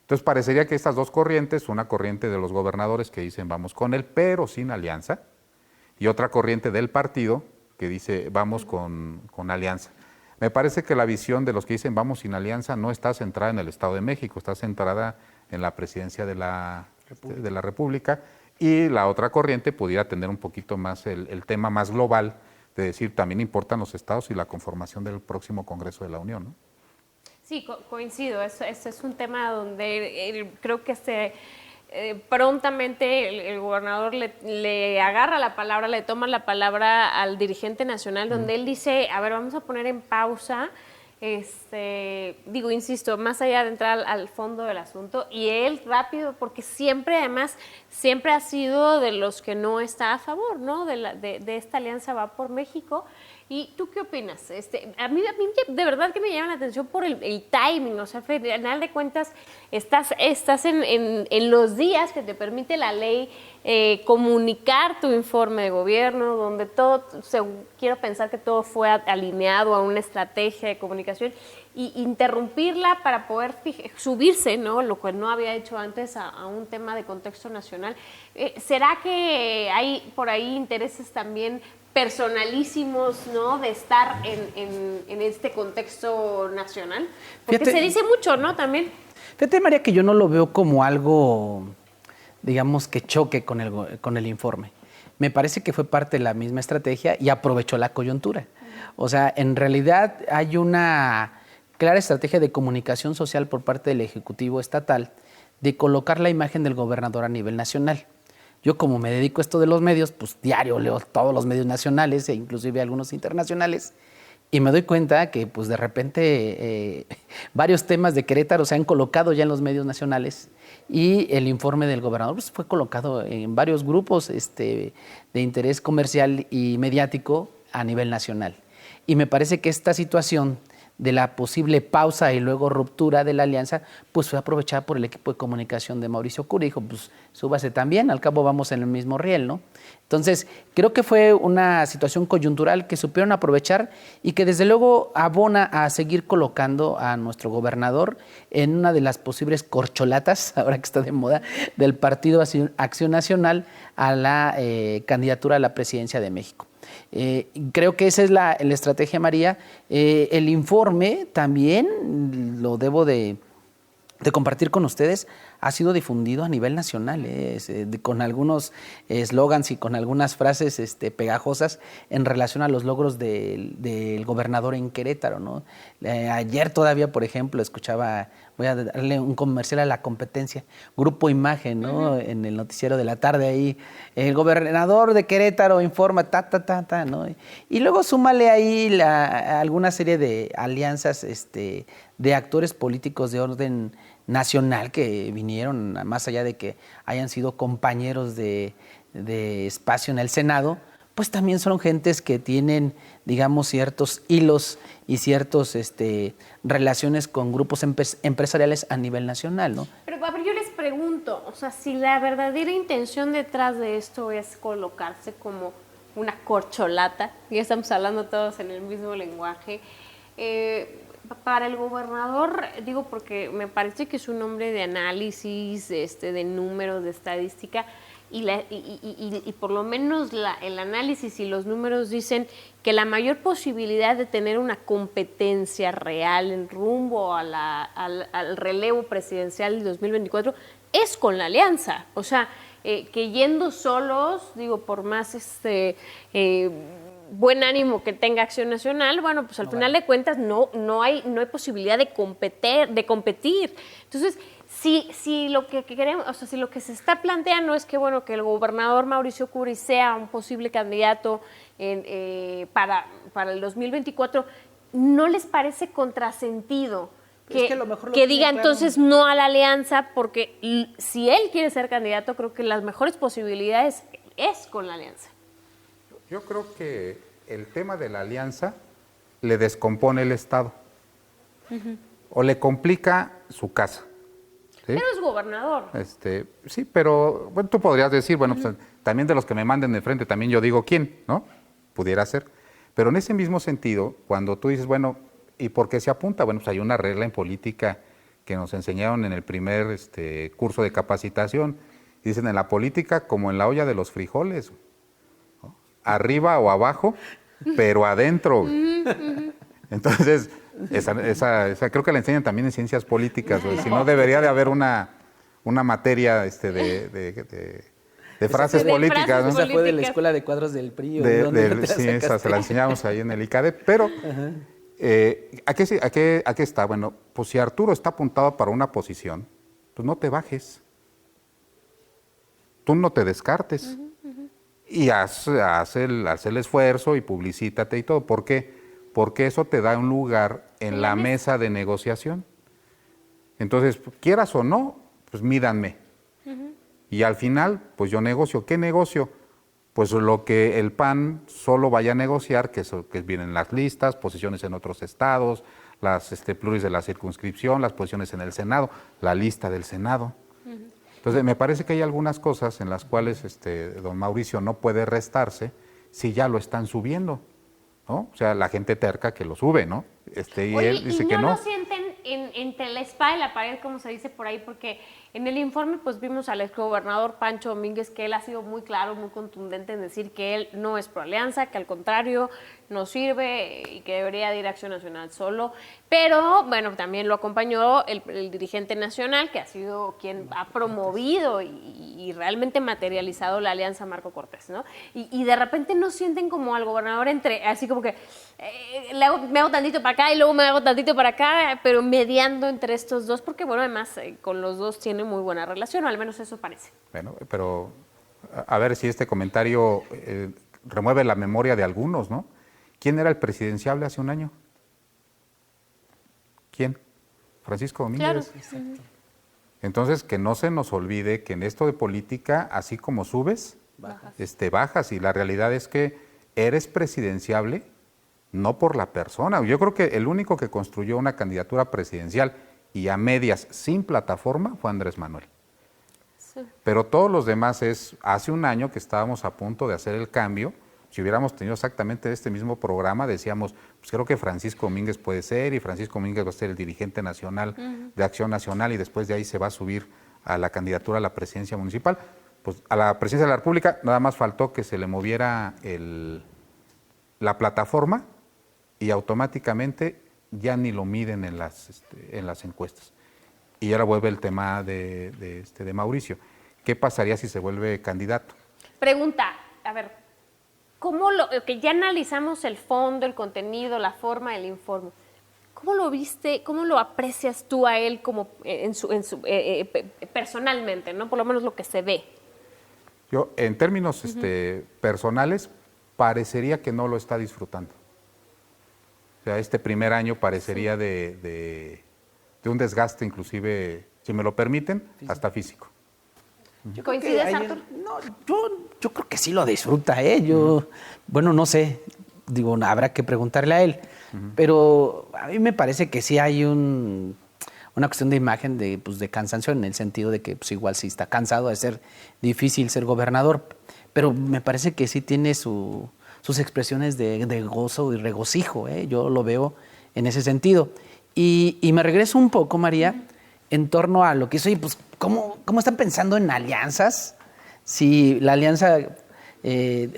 Entonces parecería que estas dos corrientes, una corriente de los gobernadores que dicen vamos con él, pero sin alianza, y otra corriente del partido que dice vamos con alianza. Me parece que la visión de los que dicen vamos sin alianza no está centrada en el Estado de México, está centrada en la presidencia de la República, y la otra corriente pudiera tener un poquito más el tema más global de decir también importan los estados y la conformación del próximo Congreso de la Unión, ¿no? Sí, coincido, ese es un tema donde creo que prontamente el gobernador le agarra la palabra, le toma la palabra al dirigente nacional, donde él dice, a ver, vamos a poner en pausa, insisto, más allá de entrar al fondo del asunto, y él rápido, porque siempre ha sido de los que no está a favor, ¿no? De esta alianza Va por México. ¿Y tú qué opinas? A mí de verdad que me llama la atención por el timing, o sea, al final de cuentas estás en los días que te permite la ley comunicar tu informe de gobierno, donde quiero pensar que todo fue alineado a una estrategia de comunicación, y interrumpirla para poder subirse, ¿no? Lo cual no había hecho antes a un tema de contexto nacional. ¿Será que hay por ahí intereses también personalísimos, ¿no? De estar en este contexto nacional? Porque se dice mucho, ¿no? También. Fíjate, María, que yo no lo veo como algo, digamos, que choque con el informe. Me parece que fue parte de la misma estrategia y aprovechó la coyuntura. O sea, en realidad hay una clara estrategia de comunicación social por parte del Ejecutivo Estatal de colocar la imagen del gobernador a nivel nacional. Yo, como me dedico a esto de los medios, pues diario leo todos los medios nacionales e inclusive algunos internacionales, y me doy cuenta que pues de repente varios temas de Querétaro se han colocado ya en los medios nacionales, y el informe del gobernador pues, fue colocado en varios grupos de interés comercial y mediático a nivel nacional. y me parece que esta situación de la posible pausa y luego ruptura de la alianza, pues fue aprovechada por el equipo de comunicación de Mauricio Curi. Dijo, pues súbase también, al cabo vamos en el mismo riel, ¿no? Entonces, creo que fue una situación coyuntural que supieron aprovechar y que desde luego abona a seguir colocando a nuestro gobernador en una de las posibles corcholatas, ahora que está de moda, del Partido Acción Nacional a la candidatura a la presidencia de México. Creo que esa es la estrategia, María. El informe también, lo debo de compartir con ustedes, ha sido difundido a nivel nacional, con algunos eslogans y con algunas frases pegajosas en relación a los logros del gobernador en Querétaro, ¿no? Ayer todavía, por ejemplo, escuchaba, voy a darle un comercial a la competencia, Grupo Imagen, ¿no? Uh-huh. En el noticiero de la tarde ahí, el gobernador de Querétaro informa, ¿no? Y luego súmale ahí alguna serie de alianzas de actores políticos de orden nacional que vinieron, más allá de que hayan sido compañeros de espacio en el Senado, pues también son gentes que tienen, digamos, ciertos hilos y ciertos relaciones con grupos empresariales a nivel nacional, ¿no? Pero a ver, yo les pregunto, o sea, si la verdadera intención detrás de esto es colocarse como una corcholata, ya estamos hablando todos en el mismo lenguaje, para el gobernador, digo porque me parece que es un hombre de análisis, de números, de estadística, y por lo menos el análisis y los números dicen que la mayor posibilidad de tener una competencia real en rumbo al relevo presidencial del 2024 es con la alianza. O sea, que yendo solos, digo, por más buen ánimo que tenga Acción Nacional, bueno, pues al final de cuentas no hay posibilidad de competir. Entonces, si lo que queremos, o sea, si lo que se está planteando es que, bueno, que el gobernador Mauricio Curi sea un posible candidato para el 2024, ¿no les parece contrasentido que diga entonces no a la alianza? Porque si él quiere ser candidato, creo que las mejores posibilidades es con la alianza. Yo creo que el tema de la alianza le descompone el Estado, o le complica su casa. ¿Sí? Pero es gobernador. Sí, pero bueno, tú podrías decir, bueno, pues, también de los que me manden de frente, también yo digo quién, ¿no? Pudiera ser. Pero en ese mismo sentido, cuando tú dices, bueno, ¿y por qué se apunta? Bueno, pues hay una regla en política que nos enseñaron en el primer curso de capacitación. Dicen, en la política como en la olla de los frijoles, arriba o abajo, pero adentro. Entonces, esa creo que la enseñan también en ciencias políticas, si no debería de haber una materia de frases políticas. ¿No? Esa fue de la escuela de cuadros del PRI. Sí, esa se la enseñamos ahí en el ICADE, pero ¿a qué está? Bueno, pues si Arturo está apuntado para una posición, pues no te bajes. Tú no te descartes. Y haz el esfuerzo y publicítate y todo. ¿Por qué? Porque eso te da un lugar en la mesa de negociación. Entonces, quieras o no, pues mídanme. Y al final, pues yo negocio. ¿Qué negocio? Pues lo que el PAN solo vaya a negociar, que vienen las listas, posiciones en otros estados, las pluris de la circunscripción, las posiciones en el Senado, la lista del Senado. Entonces, me parece que hay algunas cosas en las cuales don Mauricio no puede restarse si ya lo están subiendo, ¿no? O sea, la gente terca que lo sube, ¿no? Oye, él dice ¿y que no. no lo sienten entre la espada y la pared, como se dice por ahí? Porque en el informe pues vimos al exgobernador Pancho Domínguez, que él ha sido muy claro, muy contundente en decir que él no es pro alianza, que al contrario no sirve y que debería de ir a Acción Nacional solo. Pero, bueno, también lo acompañó el dirigente nacional, que ha sido quien ha promovido y realmente materializado la alianza Marco Cortés, ¿no? Y de repente no sienten como al gobernador así como que me hago tantito para acá y luego me hago tantito para acá, pero mediando entre estos dos, porque bueno, además con los dos tiene muy buena relación, o al menos eso parece. Bueno, pero a ver si este comentario remueve la memoria de algunos, ¿no? ¿Quién era el presidenciable hace un año? ¿Quién? Francisco Domínguez. Claro. Entonces, que no se nos olvide que en esto de política, así como subes, bajas. Y la realidad es que eres presidenciable no por la persona. Yo creo que el único que construyó una candidatura presidencial y a medias sin plataforma fue Andrés Manuel. Sí. Pero todos los demás hace un año que estábamos a punto de hacer el cambio. Si hubiéramos tenido exactamente este mismo programa, decíamos, pues creo que Francisco Domínguez puede ser, y Francisco Domínguez va a ser el dirigente nacional de Acción Nacional, y después de ahí se va a subir a la candidatura a la presidencia municipal. Pues a la presidencia de la República nada más faltó que se le moviera la plataforma y automáticamente ya ni lo miden en las encuestas. Y ahora vuelve el tema de Mauricio. ¿Qué pasaría si se vuelve candidato? Pregunta, a ver, que ya analizamos el fondo, el contenido, la forma del informe. ¿Cómo lo viste, cómo lo aprecias tú a él como personalmente, ¿no? Por lo menos lo que se ve. Yo, en términos personales, parecería que no lo está disfrutando. O sea, este primer año parecería de un desgaste, inclusive, si me lo permiten, hasta físico. ¿Coincides, Artur? No, yo creo que sí lo disfruta, ¿eh? Bueno, no sé, digo, habrá que preguntarle a él, pero a mí me parece que sí hay una cuestión de imagen de cansancio, en el sentido de que pues, igual sí está cansado de ser difícil ser gobernador, pero me parece que sí tiene sus expresiones de gozo y regocijo, ¿eh? Yo lo veo en ese sentido. Y me regreso un poco, María, en torno a lo que hizo, pues, ¿cómo están pensando en alianzas? Si la alianza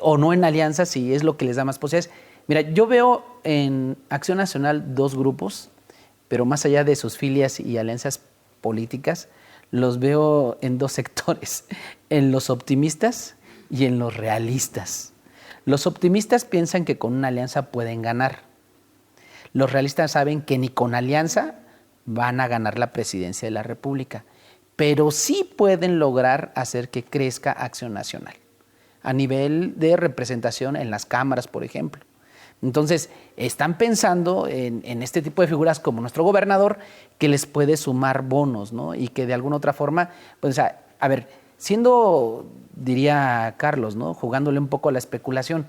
o no en alianza, si es lo que les da más posibilidades. Mira, yo veo en Acción Nacional dos grupos, pero más allá de sus filias y alianzas políticas, los veo en dos sectores, en los optimistas y en los realistas. Los optimistas piensan que con una alianza pueden ganar. Los realistas saben que ni con alianza van a ganar la presidencia de la República, pero sí pueden lograr hacer que crezca Acción Nacional a nivel de representación en las cámaras, por ejemplo. Entonces, están pensando en este tipo de figuras como nuestro gobernador, que les puede sumar bonos, ¿no? Y que de alguna otra forma, pues, a ver, siendo, diría Carlos, ¿no? Jugándole un poco a la especulación,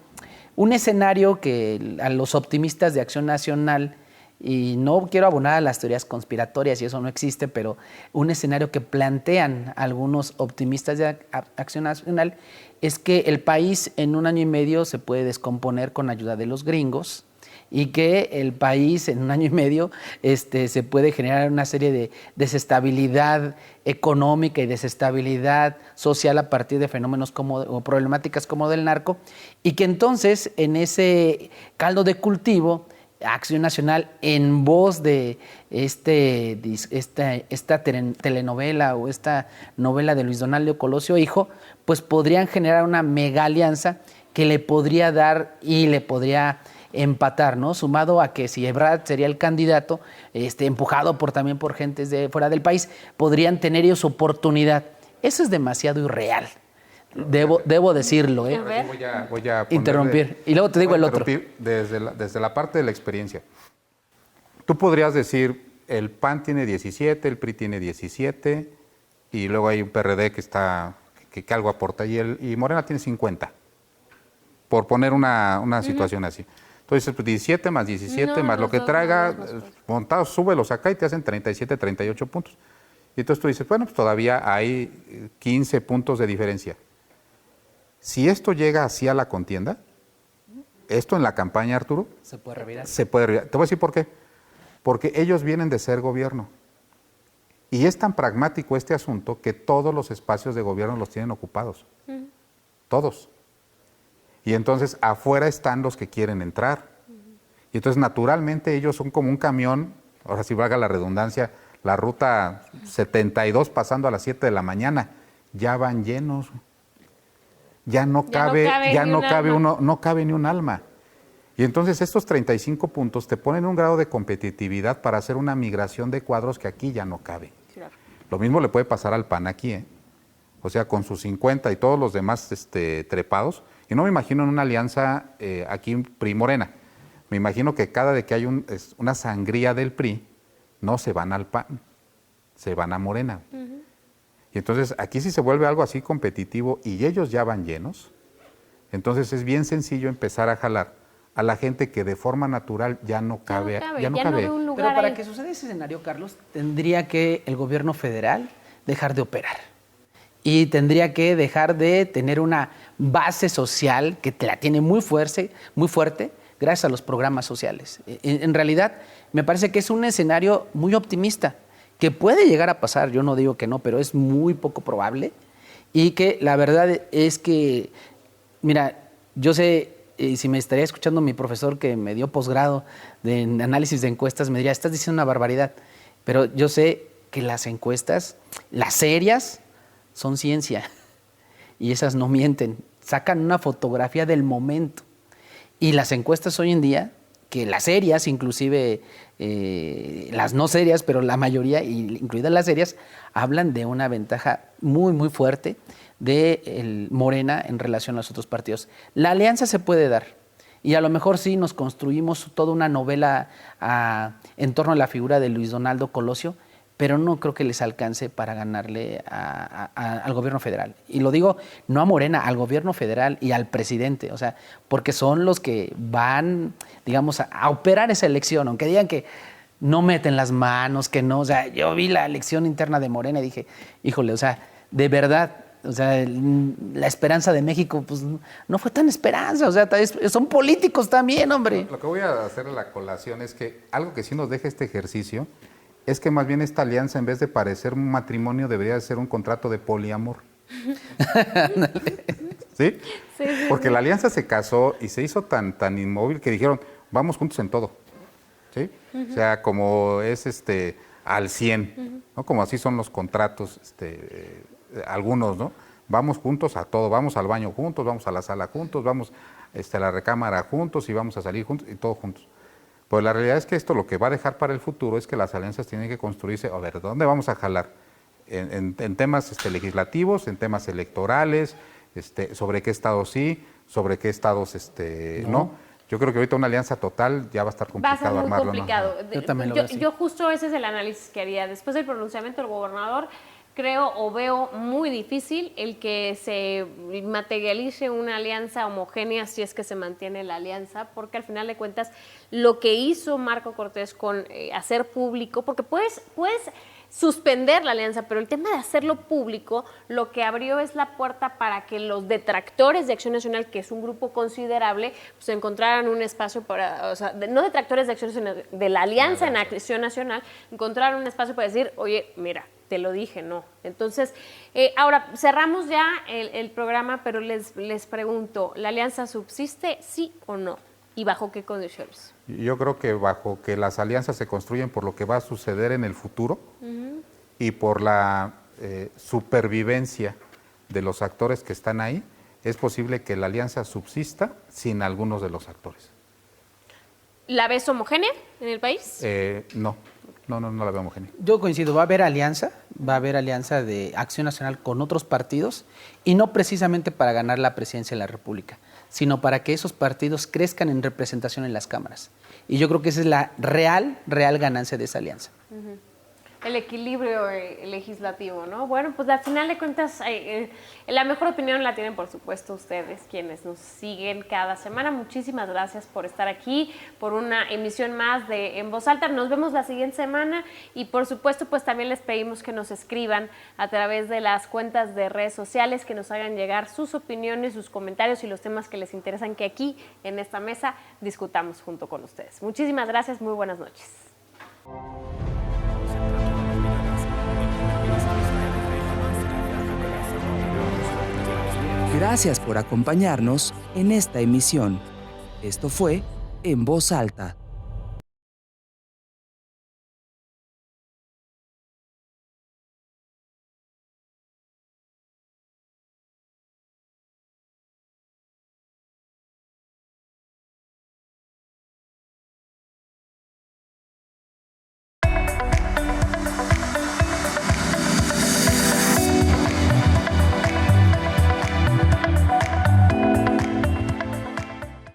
un escenario que a los optimistas de Acción Nacional, y no quiero abonar a las teorías conspiratorias y eso no existe, pero un escenario que plantean algunos optimistas de Acción Nacional es que el país en 1 año y medio se puede descomponer con ayuda de los gringos, y que el país en 1 año y medio se puede generar una serie de desestabilidad económica y desestabilidad social a partir de fenómenos o problemáticas como del narco, y que entonces en ese caldo de cultivo Acción Nacional, en voz de esta telenovela o esta novela de Luis Donaldo Colosio Hijo, pues podrían generar una mega alianza que le podría dar y le podría empatar, ¿no? Sumado a que si Ebrard sería el candidato, empujado también por gentes de fuera del país, podrían tener ellos oportunidad. Eso es demasiado irreal. Debo decirlo, ¿eh? Voy a interrumpir. Y luego te digo el otro. Desde la parte de la experiencia. Tú podrías decir, el PAN tiene 17, el PRI tiene 17, y luego hay un PRD que algo aporta, y Morena tiene 50, por poner una situación así. Entonces, 17 más 17 más lo que traiga, montados, súbelos acá y te hacen 37, 38 puntos. Y entonces tú dices, bueno, pues todavía hay 15 puntos de diferencia. Si esto llega así a la contienda, esto en la campaña, Arturo, se puede revirar. Se puede revirar. Te voy a decir por qué. Porque ellos vienen de ser gobierno. Y es tan pragmático este asunto que todos los espacios de gobierno los tienen ocupados. Todos. Y entonces afuera están los que quieren entrar. Y entonces naturalmente ellos son como un camión, ahora sí valga la redundancia, la ruta 72 pasando a las 7 de la mañana, ya van llenos. Ya no cabe ni un alma. Y entonces estos 35 puntos te ponen un grado de competitividad para hacer una migración de cuadros que aquí ya no cabe. Claro. Lo mismo le puede pasar al PAN aquí, ¿eh? O sea, con sus 50 y todos los demás trepados. Y no me imagino en una alianza aquí PRI-Morena. Me imagino que cada vez que hay una sangría del PRI, no se van al PAN, se van a Morena. Y entonces aquí sí se vuelve algo así competitivo y ellos ya van llenos. Entonces es bien sencillo empezar a jalar a la gente que de forma natural ya no cabe. Ya no ve un lugar Pero para ahí. que suceda ese escenario, Carlos, tendría que el gobierno federal dejar de operar. Y tendría que dejar de tener una base social que te la tiene muy fuerte gracias a los programas sociales. En realidad, me parece que es un escenario muy optimista, que puede llegar a pasar, yo no digo que no, pero es muy poco probable. Y que la verdad es que, mira, yo sé, si me estaría escuchando mi profesor que me dio posgrado en análisis de encuestas, me diría, estás diciendo una barbaridad. Pero yo sé que las encuestas, las serias, son ciencia. Y esas no mienten. Sacan una fotografía del momento. Y las encuestas hoy en día, que las serias, inclusive las no serias, pero la mayoría, incluidas las serias, hablan de una ventaja muy, muy fuerte de Morena en relación a los otros partidos. La alianza se puede dar. Y a lo mejor sí nos construimos toda una novela en torno a la figura de Luis Donaldo Colosio, pero no creo que les alcance para ganarle al gobierno federal. Y lo digo no a Morena, al gobierno federal y al presidente, o sea, porque son los que van, digamos, a operar esa elección, aunque digan que no meten las manos, que no, o sea, yo vi la elección interna de Morena y dije, híjole, o sea, de verdad, o sea, la esperanza de México, pues no fue tan esperanza, o sea, son políticos también, hombre. Lo que voy a hacer a la colación es que algo que sí nos deja este ejercicio es que más bien esta alianza, en vez de parecer un matrimonio, debería ser un contrato de poliamor. ¿Sí? Sí. Porque la alianza se casó y se hizo tan inmóvil que dijeron, vamos juntos en todo. ¿Sí? O sea, como es al 100, ¿no? Como así son los contratos, algunos, ¿no? Vamos juntos a todo, vamos al baño juntos, vamos a la sala juntos, vamos a la recámara juntos y vamos a salir juntos y todo juntos. Pues la realidad es que esto lo que va a dejar para el futuro es que las alianzas tienen que construirse, a ver, ¿dónde vamos a jalar? En temas legislativos, en temas electorales, sobre qué estados sí, sobre qué estados no. Yo creo que ahorita una alianza total ya va a estar complicado armarlo. Va a ser muy complicado. ¿No? Yo también lo veo así. Yo justo ese es el análisis que haría. Después del pronunciamiento del gobernador, creo o veo muy difícil el que se materialice una alianza homogénea si es que se mantiene la alianza, porque al final de cuentas lo que hizo Marco Cortés con hacer público, porque puedes suspender la alianza, pero el tema de hacerlo público lo que abrió es la puerta para que los detractores de Acción Nacional, que es un grupo considerable, pues encontraran un espacio para, o sea, no detractores de Acción Nacional, de la alianza en Acción Nacional, encontraran un espacio para decir, oye, mira, te lo dije, no. Entonces, ahora, cerramos ya el programa, pero les pregunto, ¿la alianza subsiste, sí o no? ¿Y bajo qué condiciones? Yo creo que bajo que las alianzas se construyen por lo que va a suceder en el futuro y por la supervivencia de los actores que están ahí, es posible que la alianza subsista sin algunos de los actores. ¿La ves homogénea en el país? No la veo homogénea. Yo coincido, va a haber alianza de Acción Nacional con otros partidos y no precisamente para ganar la presidencia de la República, sino para que esos partidos crezcan en representación en las cámaras. Y yo creo que esa es la real ganancia de esa alianza. El equilibrio legislativo, ¿no? Bueno, pues al final de cuentas, la mejor opinión la tienen, por supuesto, ustedes, quienes nos siguen cada semana. Muchísimas gracias por estar aquí, por una emisión más de En Voz Alta. Nos vemos la siguiente semana y, por supuesto, pues también les pedimos que nos escriban a través de las cuentas de redes sociales, que nos hagan llegar sus opiniones, sus comentarios y los temas que les interesan, que aquí, en esta mesa, discutamos junto con ustedes. Muchísimas gracias, muy buenas noches. Gracias por acompañarnos en esta emisión. Esto fue En Voz Alta.